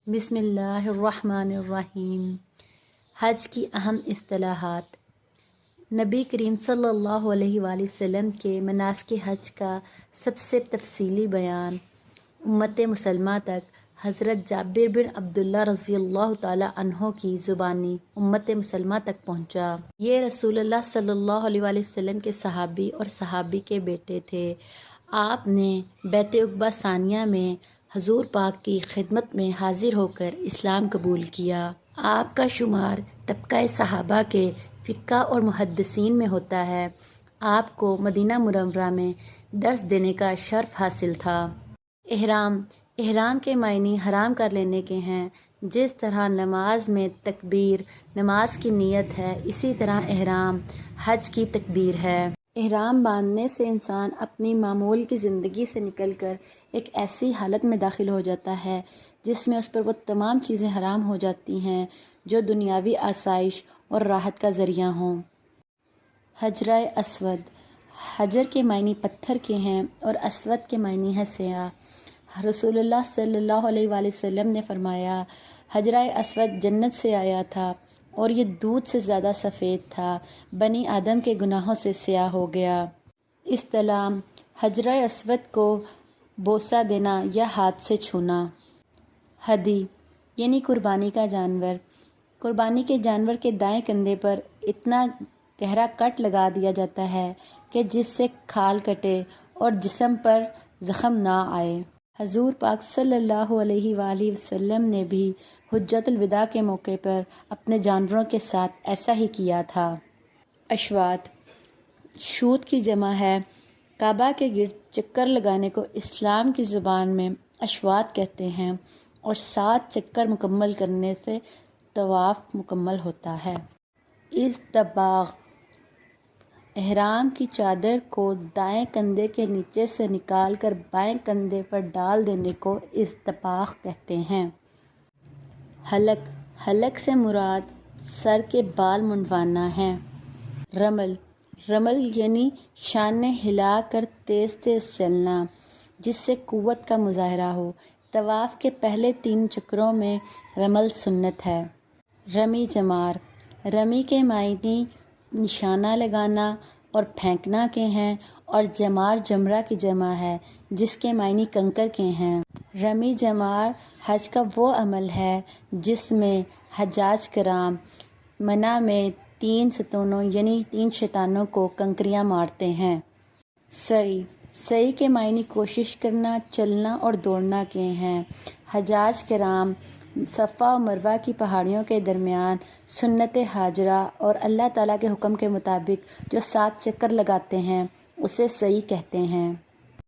بسم اللہ الرحمن الرحیم۔ حج کی اہم اصطلاحات۔ نبی کریم صلی اللہ علیہ وآلہ وسلم کے مناسک حج کا سب سے تفصیلی بیان امت مسلمہ تک حضرت جابر بن عبداللہ رضی اللہ تعالیٰ عنہ کی زبانی امت مسلمہ تک پہنچا۔ یہ رسول اللہ صلی اللہ علیہ وآلہ وسلم کے صحابی اور صحابی کے بیٹے تھے۔ آپ نے بیعت عقبہ ثانیہ میں حضور پاک کی خدمت میں حاضر ہو کر اسلام قبول کیا۔ آپ کا شمار طبقہ صحابہ کے فقہ اور محدثین میں ہوتا ہے۔ آپ کو مدینہ منورہ میں درس دینے کا شرف حاصل تھا۔ احرام کے معنی حرام کر لینے کے ہیں۔ جس طرح نماز میں تکبیر نماز کی نیت ہے، اسی طرح احرام حج کی تکبیر ہے۔ احرام باندھنے سے انسان اپنی معمول کی زندگی سے نکل کر ایک ایسی حالت میں داخل ہو جاتا ہے جس میں اس پر وہ تمام چیزیں حرام ہو جاتی ہیں جو دنیاوی آسائش اور راحت کا ذریعہ ہوں۔ حجرہ اسود۔ حجر کے معنی پتھر کے ہیں اور اسود کے معنی ہے سیاہ۔ رسول اللہ صلی اللہ علیہ وآلہ وسلم نے فرمایا، حجرہ اسود جنت سے آیا تھا اور یہ دودھ سے زیادہ سفید تھا، بنی آدم کے گناہوں سے سیاہ ہو گیا۔ اصطلاح: حجرہ اسود کو بوسہ دینا یا ہاتھ سے چھونا۔ ہدی یعنی قربانی کا جانور۔ قربانی کے جانور کے دائیں کندھے پر اتنا گہرا کٹ لگا دیا جاتا ہے کہ جس سے کھال کٹے اور جسم پر زخم نہ آئے۔ حضور پاک صلی اللہ علیہ وآلہ وسلم نے بھی حجۃ الوداع کے موقع پر اپنے جانوروں کے ساتھ ایسا ہی کیا تھا۔ اشواط۔ شوط کی جمع ہے۔ کعبہ کے گرد چکر لگانے کو اسلام کی زبان میں اشواط کہتے ہیں اور 7 چکر مکمل کرنے سے طواف مکمل ہوتا ہے۔ اصطباغ۔ احرام کی چادر کو دائیں کندھے کے نیچے سے نکال کر بائیں کندھے پر ڈال دینے کو اصطباغ کہتے ہیں۔ حلق۔ حلق سے مراد سر کے بال منڈوانا ہے۔ رمل۔ رمل یعنی شانے ہلا کر تیز تیز چلنا جس سے قوت کا مظاہرہ ہو۔ طواف کے پہلے 3 چکروں میں رمل سنت ہے۔ رمی جمار۔ رمی کے معنی نشانہ لگانا اور پھینکنا کے ہیں اور جمار جمرہ کی جمع ہے جس کے معنی کنکر کے ہیں۔ رمی جمار حج کا وہ عمل ہے جس میں حجاج کرام منی میں 3 ستونوں یعنی 3 شیطانوں کو کنکریاں مارتے ہیں۔ سعی۔ سعی کے معنی کوشش کرنا، چلنا اور دوڑنا کے ہیں۔ حجاج کرام صفا و مروہ کی پہاڑیوں کے درمیان سنت حاجرہ اور اللہ تعالیٰ کے حکم کے مطابق جو 7 چکر لگاتے ہیں اسے سعی کہتے ہیں۔